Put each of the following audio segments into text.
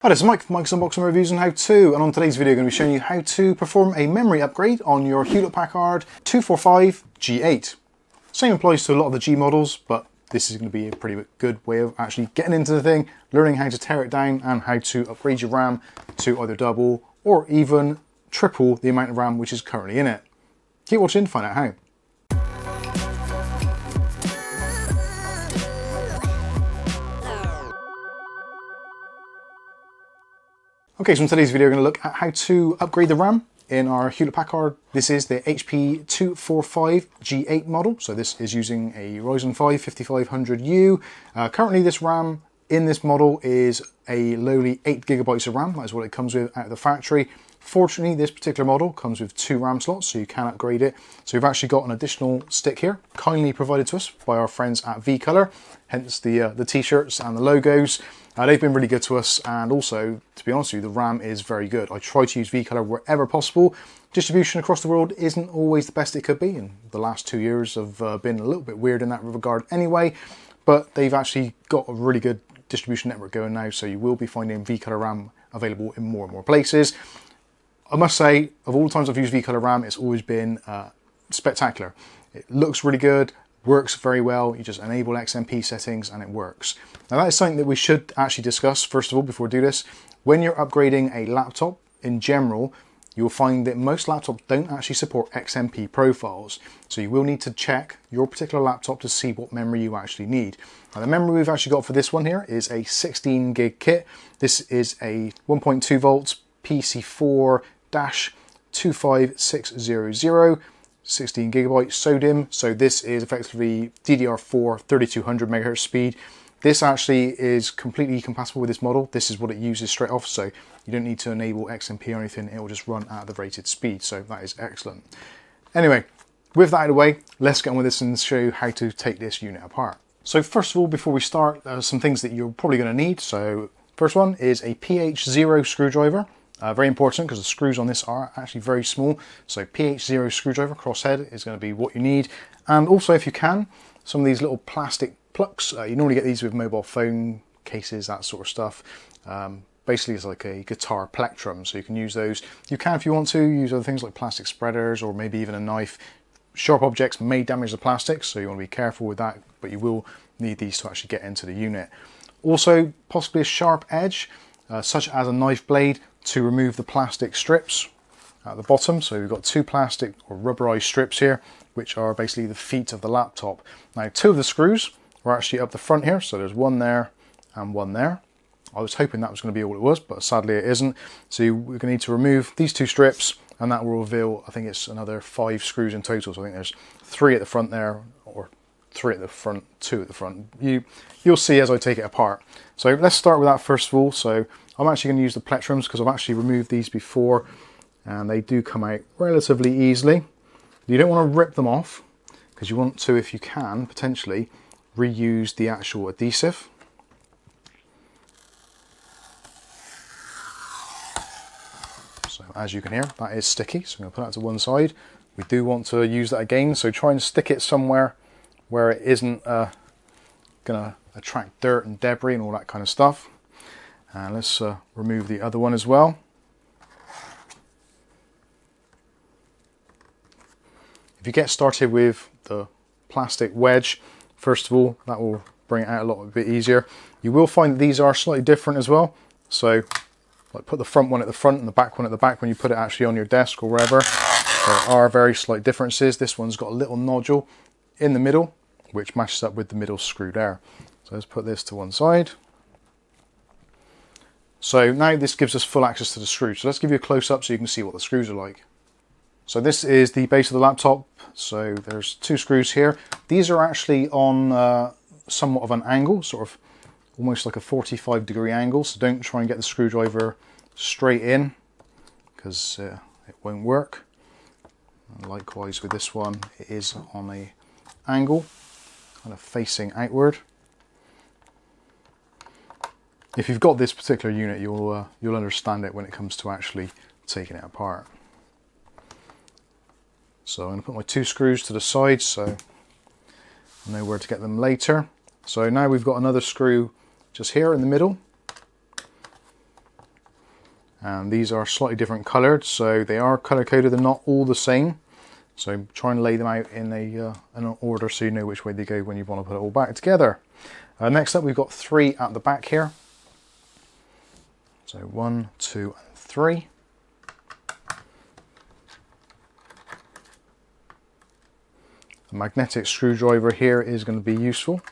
Hi, this is Mike from Mike's Unboxing Reviews and How To, and on today's video I'm going to be showing you how to perform a memory upgrade on your Hewlett-Packard 245 G8. Same applies to a lot of the G models, but this is going to be a pretty good way of actually getting into the thing, learning how to tear it down and how to upgrade your RAM to either double or even triple the amount of RAM which is currently in it. Keep watching to find out how. Okay, so in today's video we're going to look at how to upgrade the RAM in our Hewlett-Packard. This is the HP245 G8 model, so this is using a Ryzen 5 5500U. Currently this RAM in this model is a lowly 8GB of RAM, that is what it comes with out of the factory. Fortunately, this particular model comes with 2 RAM slots, so you can upgrade it. So we've actually got an additional stick here, kindly provided to us by our friends at V-Color, hence the t-shirts and the logos. They've been really good to us, and also, to be honest with you, the RAM is very good. I try to use V-Color wherever possible. Distribution across the world isn't always the best it could be, and the last 2 years have been a little bit weird in that regard anyway, but they've actually got a really good distribution network going now, so you will be finding V-Color RAM available in more and more places. I must say, of all the times I've used V-Color RAM, it's always been spectacular. It looks really good, works very well. You just enable XMP settings and it works. Now that is something that we should actually discuss first of all before we do this. When you're upgrading a laptop in general, you'll find that most laptops don't actually support XMP profiles. So you will need to check your particular laptop to see what memory you actually need. Now the memory we've actually got for this one here is a 16 gig kit. This is a 1.2 volts PC4-25600. 16 gigabyte SODIMM, so this is effectively DDR4 3200mhz speed. This actually is completely compatible with this model. This is what it uses straight off, so you don't need to enable XMP or anything. It will just run at the rated speed, so that is excellent. Anyway, with that out of the way, let's get on with this and show you how to take this unit apart. So first of all, before we start, some things that you're probably going to need. So first one is a PH0 screwdriver. Very important because the screws on this are actually very small. So PH0 screwdriver crosshead is going to be what you need. And also, if you can, some of these little plastic plugs. You normally get these with mobile phone cases, that sort of stuff. Basically, it's like a guitar plectrum, so you can use those. You can, if you want to, use other things like plastic spreaders or maybe even a knife. Sharp objects may damage the plastic, so you want to be careful with that, but you will need these to actually get into the unit. Also, possibly a sharp edge, such as a knife blade, to remove the plastic strips at the bottom. So we've got 2 plastic or rubberized strips here, which are basically the feet of the laptop. Now 2 of the screws are actually up the front here, so there's one there and one there. I was hoping that was going to be all it was, but sadly it isn't. So we're going to need to remove these 2 strips, and that will reveal, I think it's another 5 screws in total. So I think there's 3 at the front there, or 3 at the front, 2 at the front. You'll see as I take it apart. So let's start with that first of all. So I'm actually going to use the plectrums because I've actually removed these before and they do come out relatively easily. You don't want to rip them off because you want to, if you can, potentially reuse the actual adhesive. So as you can hear, that is sticky, so I'm going to put that to one side. We do want to use that again, so try and stick it somewhere where it isn't going to attract dirt and debris and all that kind of stuff. And let's remove the other one as well. If you get started with the plastic wedge, first of all, that will bring it out a lot bit easier. You will find that these are slightly different as well. So, like put the front one at the front and the back one at the back when you put it actually on your desk or wherever. There are very slight differences. This one's got a little nodule in the middle, which matches up with the middle screw there. So let's put this to one side. So now this gives us full access to the screws. So let's give you a close-up so you can see what the screws are like. So this is the base of the laptop. So there's 2 screws here. These are actually on somewhat of an angle, sort of almost like a 45-degree angle. So don't try and get the screwdriver straight in because it won't work. And likewise with this one, it is on a angle, kind of facing outward. If you've got this particular unit, you'll understand it when it comes to actually taking it apart. So I'm going to put my 2 screws to the side so I know where to get them later. So now we've got another screw just here in the middle. And these are slightly different coloured, so they are colour coded, they're not all the same. So try and lay them out in an order so you know which way they go when you want to put it all back together. Next up, we've got 3 at the back here. So 1, 2 and 3. A magnetic screwdriver here is going to be useful.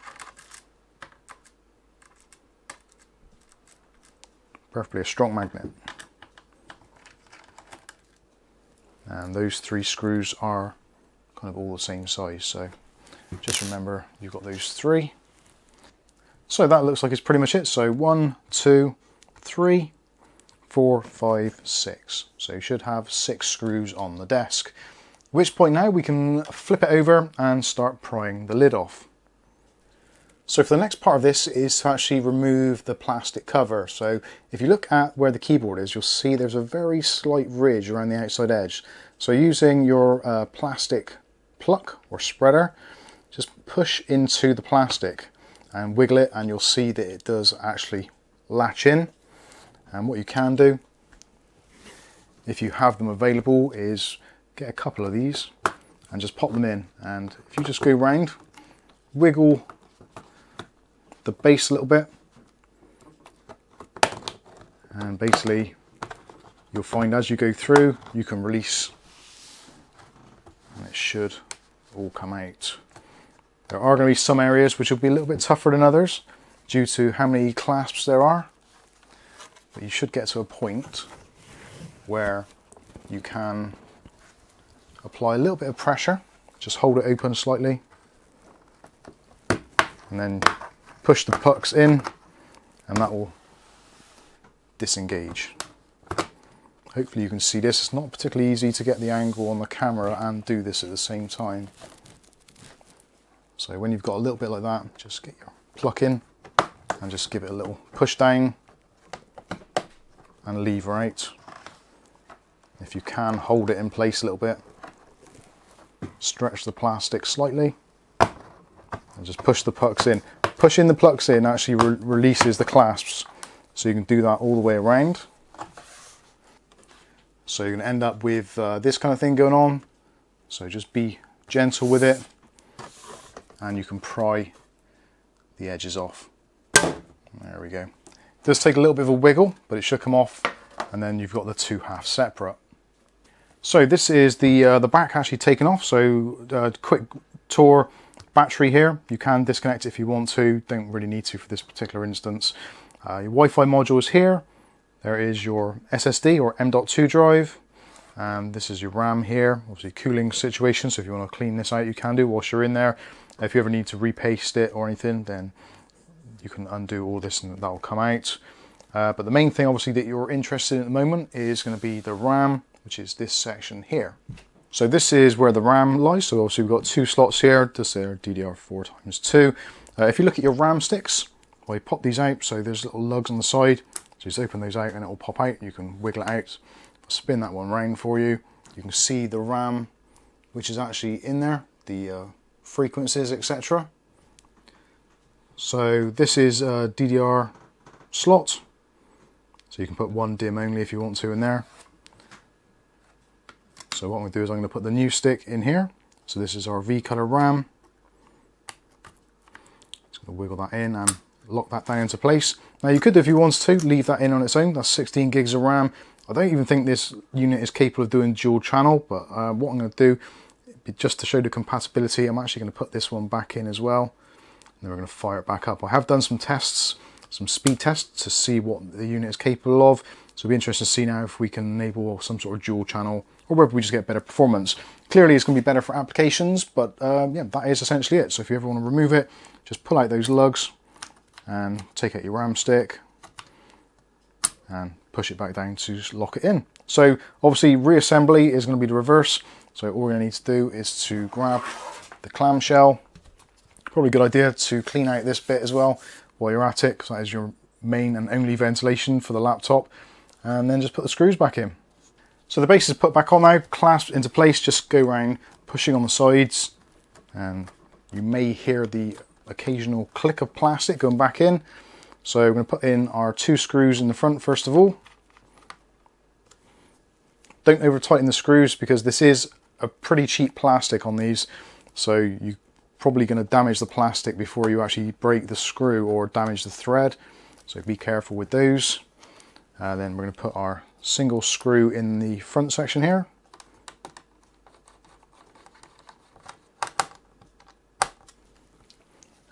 Preferably a strong magnet. And those 3 screws are kind of all the same size, so just remember you've got those 3. So that looks like it's pretty much it. So 1, 2, 3, 4, 5, 6. So you should have 6 screws on the desk. At which point now we can flip it over and start prying the lid off. So for the next part of this is to actually remove the plastic cover. So if you look at where the keyboard is, you'll see there's a very slight ridge around the outside edge. So using your plastic pluck or spreader, just push into the plastic and wiggle it, and you'll see that it does actually latch in. And what you can do, if you have them available, is get a couple of these and just pop them in. And if you just go round, wiggle the base a little bit, and basically you'll find as you go through you can release, and it should all come out. There are going to be some areas which will be a little bit tougher than others due to how many clasps there are, but you should get to a point where you can apply a little bit of pressure, just hold it open slightly, and then push the pucks in, and that will disengage. Hopefully you can see this. It's not particularly easy to get the angle on the camera and do this at the same time. So when you've got a little bit like that, just get your pluck in and just give it a little push down and lever out. If you can, hold it in place a little bit, stretch the plastic slightly and just push the pucks in. Pushing the plugs in actually releases the clasps, so you can do that all the way around. So you're going to end up with this kind of thing going on. So just be gentle with it, and you can pry the edges off. There we go. It does take a little bit of a wiggle, but it should come off, and then you've got the 2 halves separate. So this is the back actually taken off. So quick tour. Battery here, you can disconnect it if you want to, don't really need to for this particular instance. Your Wi-Fi module is here. There is your SSD or M.2 drive, and this is your RAM here. Obviously cooling situation, so if you want to clean this out you can do whilst you're in there. If you ever need to repaste it or anything, then you can undo all this and that will come out. But the main thing obviously that you're interested in at the moment is going to be the RAM, which is this section here. So this is where the RAM lies. So obviously we've got 2 slots here, just there, DDR4x2. If you look at your RAM sticks, well, you pop these out, so there's little lugs on the side. So just open those out and it will pop out. You can wiggle it out. I'll spin that one round for you. You can see the RAM, which is actually in there, the frequencies, etc. So this is a DDR slot. So you can put 1 DIMM only if you want to in there. So what I'm going to do is I'm going to put the new stick in here. So this is our V color RAM. Just going to wiggle that in and lock that down into place. Now you could, if you wanted to, leave that in on its own. That's 16 gigs of RAM. I don't even think this unit is capable of doing dual channel, but what I'm going to do, just to show the compatibility, I'm actually going to put this one back in as well. And then we're going to fire it back up. I have done some tests, some speed tests to see what the unit is capable of. So it'll be interesting to see now if we can enable some sort of dual channel or whether we just get better performance. Clearly it's going to be better for applications, but yeah, that is essentially it. So if you ever want to remove it, just pull out those lugs and take out your RAM stick and push it back down to lock it in. So obviously reassembly is going to be the reverse. So all we're going to need to do is to grab the clamshell. Probably a good idea to clean out this bit as well while you're at it, because that is your main and only ventilation for the laptop. And then just put the screws back in. So the base is put back on now, clasped into place. Just go around pushing on the sides, and you may hear the occasional click of plastic going back in. So we're going to put in our 2 screws in the front first of all. don't over tighten the screws because this is a pretty cheap plastic on these, so you're probably going to damage the plastic before you actually break the screw or damage the thread, so be careful with those. Then we're going to put our single screw in the front section here.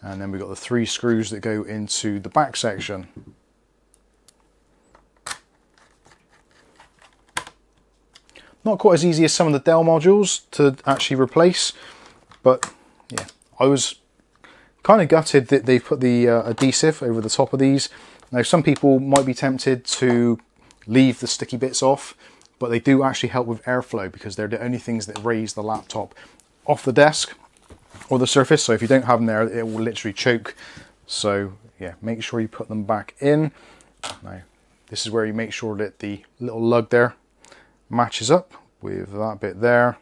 And then we've got the 3 screws that go into the back section. Not quite as easy as some of the Dell modules to actually replace, but yeah, I was kind of gutted that they put the adhesive over the top of these. Now some people might be tempted to leave the sticky bits off, but they do actually help with airflow because they're the only things that raise the laptop off the desk or the surface. So if you don't have them there, it will literally choke. So yeah, make sure you put them back in. Now this is where you make sure that the little lug there matches up with that bit there,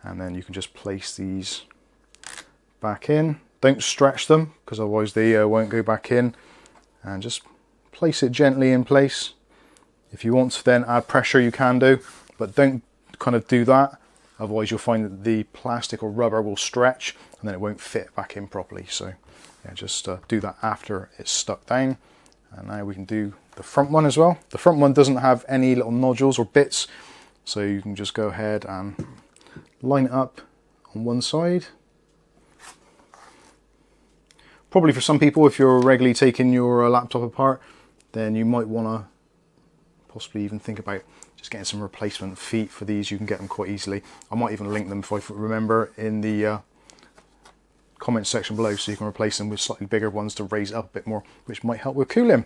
and then you can just place these back in. Don't stretch them because otherwise they won't go back in, and just place it gently in place. If you want to then add pressure, you can do, but don't kind of do that, otherwise you'll find that the plastic or rubber will stretch and then it won't fit back in properly. So yeah, just do that after it's stuck down. And now we can do the front one as well. The front one doesn't have any little nodules or bits, so you can just go ahead and line it up on one side. Probably for some people, if you're regularly taking your laptop apart, then you might want to possibly even think about just getting some replacement feet for these. You can get them quite easily. I might even link them if I remember in the comment section below, so you can replace them with slightly bigger ones to raise it up a bit more, which might help with cooling.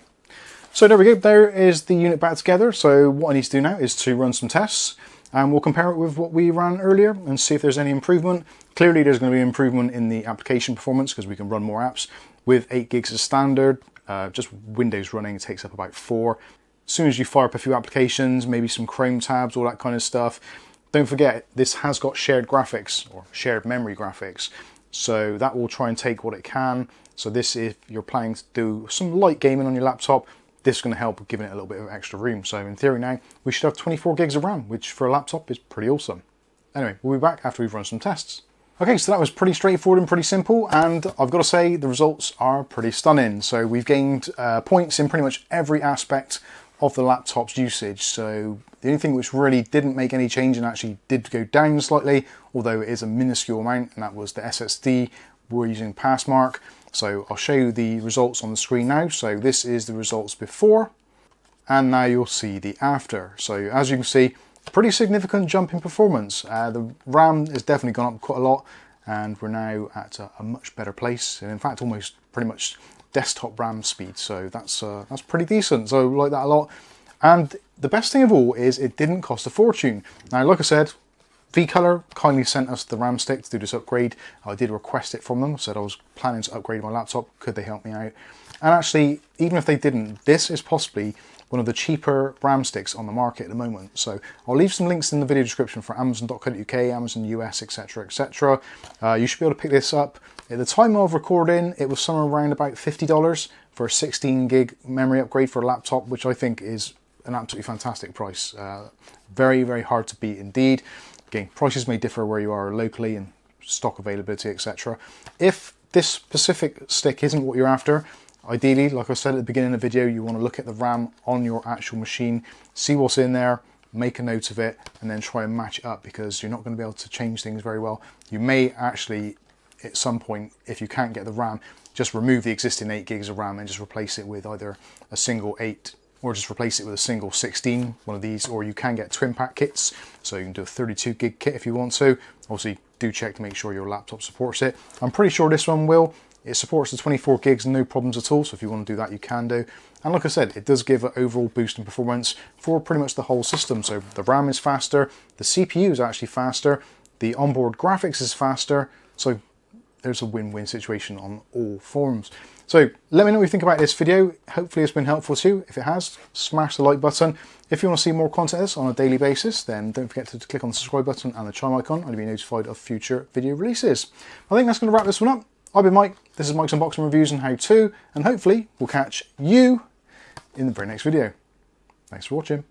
So there we go, there is the unit back together. So what I need to do now is to run some tests, and we'll compare it with what we ran earlier and see if there's any improvement. Clearly there's going to be an improvement in the application performance because we can run more apps. With 8 gigs as standard, just Windows running, it takes up about 4. As soon as you fire up a few applications, maybe some Chrome tabs, all that kind of stuff, don't forget this has got shared graphics or shared memory graphics. So that will try and take what it can. So this, if you're planning to do some light gaming on your laptop, this is going to help with giving it a little bit of extra room. So in theory now, we should have 24 gigs of RAM, which for a laptop is pretty awesome. Anyway, we'll be back after we've run some tests. Okay, so that was pretty straightforward and pretty simple, and I've got to say the results are pretty stunning. So we've gained points in pretty much every aspect of the laptop's usage. So the only thing which really didn't make any change and actually did go down slightly, although it is a minuscule amount, and that was the SSD. We're using Passmark. So I'll show you the results on the screen now. So this is the results before, and now you'll see the after. So as you can see, pretty significant jump in performance. The RAM has definitely gone up quite a lot, and we're now at a much better place, and in fact almost pretty much desktop RAM speed. So that's pretty decent. So I like that a lot. And the best thing of all is it didn't cost a fortune. Now, like I said, V-Color kindly sent us the RAM stick to do this upgrade. I did request it from them. I said I was planning to upgrade my laptop. Could they help me out? And actually, even if they didn't, this is possibly one of the cheaper RAM sticks on the market at the moment. So I'll leave some links in the video description for Amazon.co.uk, Amazon US, etc, etc. You should be able to pick this up. At the time of recording, it was somewhere around about $50 for a 16 gig memory upgrade for a laptop, which I think is an absolutely fantastic price. Very, very hard to beat indeed. Again, prices may differ where you are locally and stock availability, etc. If this specific stick isn't what you're after, ideally, like I said at the beginning of the video, you want to look at the RAM on your actual machine, see what's in there, make a note of it, and then try and match it up, because you're not going to be able to change things very well. You may actually, at some point, if you can't get the RAM, just remove the existing 8 gigs of RAM and just replace it with either a single 8 or just replace it with a single 16, one of these, or you can get twin pack kits, so you can do a 32 gig kit if you want to. Obviously, do check to make sure your laptop supports it. I'm pretty sure this one will. It supports the 24 gigs, no problems at all, so if you want to do that, you can do. And like I said, it does give an overall boost in performance for pretty much the whole system. So the RAM is faster, the CPU is actually faster, the onboard graphics is faster, so there's a win-win situation on all forms. So let me know what you think about this video. Hopefully it's been helpful to you. If it has, smash the like button. If you want to see more content like this on a daily basis, then don't forget to click on the subscribe button and the chime icon, and you'll be notified of future video releases. I think that's going to wrap this one up. I've been Mike, this is Mike's Unboxing Reviews and How To, and hopefully we'll catch you in the very next video. Thanks for watching.